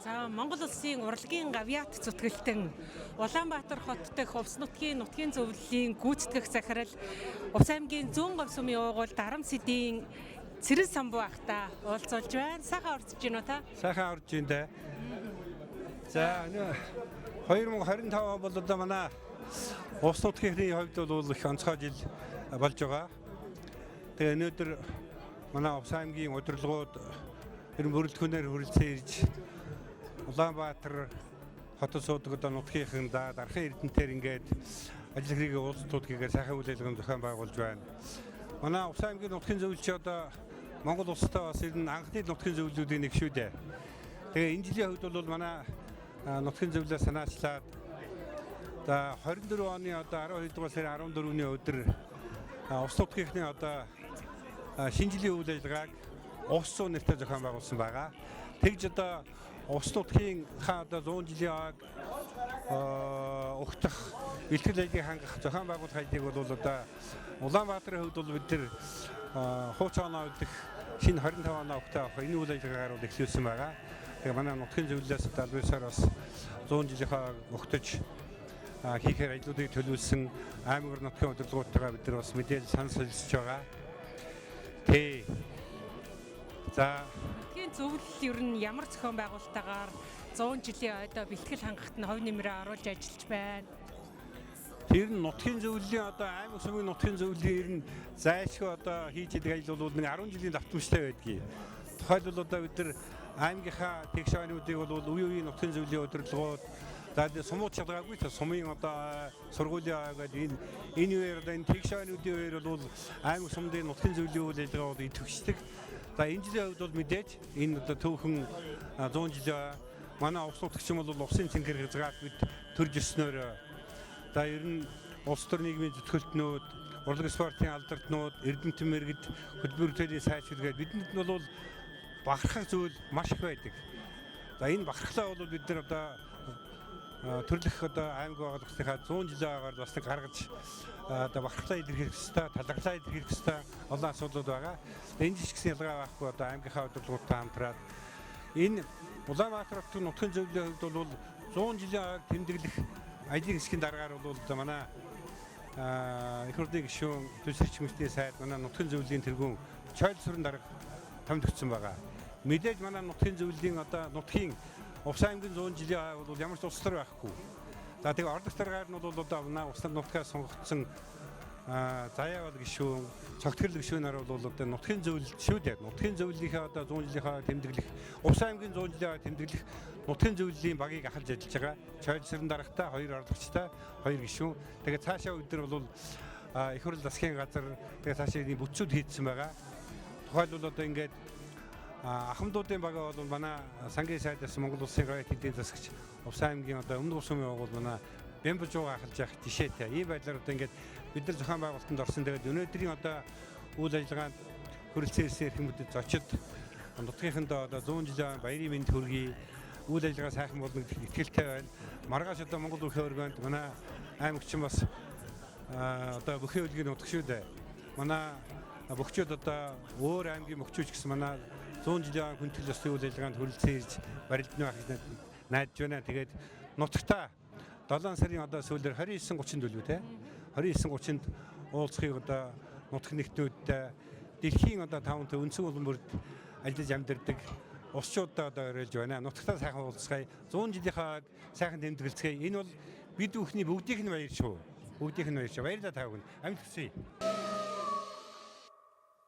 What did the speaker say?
За Монгол улсын урлагийн гавьяат зүтгэлтэн Улаанбаатар хот дэх Увс нутгийн зөвлөлийн гүйцэтгэх захирал Увс аймгийн зүүн говь сумын уугуул Дарам сэдийн Цэрэн самбуу ахта уулзуулж байна. Сайхан орж гин үү та? Сайхан орж гин дээ. За 2025 бол одоо манай Увс нутгийн хувьд бол их онцгой жил болж байгаа. Тэгээ өнөөдөр манай Увс аймгийн удирдлагууд бүрэлдэхүүнээр хүрэлцэн ирж Улаанбаатар хотод суудаг одоо нутгийнхан дархан эрдэнтээр ингээд ажил хэргийг уулзтуудгийгээр сайхан үйл ажиллагаа зохион байгуулж байна. Манай Увс аймгийн нутгийн зөвлөлч одоо Монгол улстай бас ер нь анхны нутгийн зөвлөлүүдийн нэг шүү дээ. Тэгээ энэ жилийн хувьд бол манай нутгийн зөвлөлөө санаачлаад за 24 оны одоо 12 дугаар сарын 14-ний өдөр Увс нутгийнхны одоо шинэ жилийн үйл ажиллагааг Увс 100 нэртэй зохион байгуулсан байгаа. Тэгж одоо Увс нутгийн одоо 100 жилийн аг өгтөх бэлтгэл ажлыг хангах зохион байгуулах ажлыг бол одоо Улаанбаатарын хувьд бол бид тэр хууч оноо үлдэх шинэ 25 оноо өгтөө авах энэ үйл ажиллагаагаар бол эхлүүлсэн байгаа. Тэгээ манай нутгийн зөвлөлөөс албасаар бас 100 жилийнхаа өгтөж хийхээр ажлуудыг төлөвлөсөн аймаг нутгийн удирдлагуудтайгаа бид нар бас мэдээлэл санал солилцож байгаа. За нутгийн зөвлөл ер нь ямар зохион байгуулалтаагаар 100 жилийн ойдоо бэлтгэл хангахад нь хувь нэмрээ оруулж ажиллаж байна. Тэр нь нутгийн зөвлөлийн одоо аймаг сумын нутгийн зөвлөлийн ер нь зайлшгүй одоо хийж идэг ажил бол нэг 10 жилийн давтамжтай байдгийг. Тухайлбал одоо бид нар аймгийнхаа тэгш ойнуудыг бол үе үеийн нутгийн зөвлөлийн удирдлагууд за сумууд шалгаагүй та сумын одоо сургуулийн аагаад энэ үеэр одоо энэ тэгш ойнуудын үеэр бол аймаг сумын нутгийн зөвлөлийн үйл ажиллагаа идэвхждэг. За энэ жилийн хувьд бол мэдээж энэ одоо төөхөн 100 жилийн манай Увс нутгч юм бол усын цэнхэр хязгаар бид төрж өснөөр за ер нь улс төр нийгмийн зүтгэлтнүүд, урлаг спортын алдартнууд, эрдэмтэн мэргэд хөтөлбөрийн сайжруулалт бидэнд бол бахархах зүйл маш их байдаг. За энэ бахархлаа бол бид нар одоо төрлөх одоо аймаг байгууллагынхаа 100 жилийн агаар бас нэг гаргаж одоо бахархлаа илэрхийлэх ёстой, талархлаа илэрхийлэх ёстой олон асуудлууд байгаа. Энэ жишгсэн ялгаа байхгүй одоо аймгийнхаа удирдлагуудтай хамтраад энэ Улаанбаатар хотын нутгийн зөвлөлийн хувьд бол 100 жилийн аяг тэмдэглэх ажлын хэсгийн дараагаар бол одоо манай их хурлын гишүүн төсөлч мөртийн сайд манай нутгийн зөвлөлийн тэргүүн Чойл сүрэн дарга томдогдсон байгаа. Мэдээж манай нутгийн зөвлөлийн одоо нутгийн Увс аймгийн 100 жилийн аяг бол ямар ч улс төр байхгүй. За тэгээ орлогч дараагаар нь бол одоо манай Увс нутгаас сонгогдсон заяавал гишүүн, цогтгөрл гишүүнээр бол одоо нутгийн зөвлөлт шүү дээ. Нутгийн зөвлөлийнхээ одоо 100 жилийнхаа тэмдэглэх, Увс аймгийн 100 жилийн тэмдэглэх нутгийн зөвлөлийн багийг ахалж ажиллаж байгаа. Чойл сүрэн даргатай 2 орлогчтой 2 гишүүн. Тэгээ цаашаа өдөр бол их хурл засгийн газар тэгээ цаашаа ийм бүтцүүд хийдсэн байгаа. Тухайлбал одоо ингээд ахмадуудын бага бол манай сангийн сайдаас Монгол улсын гавьяат эдийн засагч Увс аймгийн одоо өмнө сумын бол манай Бямбажууга ахалж явах жишээтэй. Ийм байдлаар одоо ингээд бид нар зохион байгуулалтанд орсон. Тэгээд өнөөдрийн одоо үйл ажиллагаанд хүрэлцэн ирсэн эрхэмдэд зочид нутгийнхандаа одоо 100 жилийн баярын мэнд хүргэе. Үйл ажиллагаа сайхан болно гэдэг итгэлтэй байна. Маргааш одоо Монгол Бүхий өргөнд манай аймагчин бас одоо Бүхий өлгийн нутаг шүү дээ. Манай бөхчүүд одоо өөр аймгийн бөхчүүч гэсэн манай 100 жилийн хүндэтгэл ёсны үйл ажиллагаанд хүрэлцэн ирж барилдны байхыг найдаж байна. Тэгээд нутагтаа 7 сарын одоо сүүлээр 29:30 үлээ те 29:30-нд уулзахыг одоо нутаг нэгтнүүдтэй дэлхийн одоо 5 өнцөг улам бүрд ажиллаж амьдардаг улсчуудаа одоо орилж байна. Нутагтаа сайхан уулзгая. 100 жилийнхаа сайхан тэмдэглэцгээе. Энэ бол бид бүхний бүгдийнх нь баяр шүү. Бүгдийнх нь баяр шүү. Баярлалаа та бүхэнд. Амьд хүсье.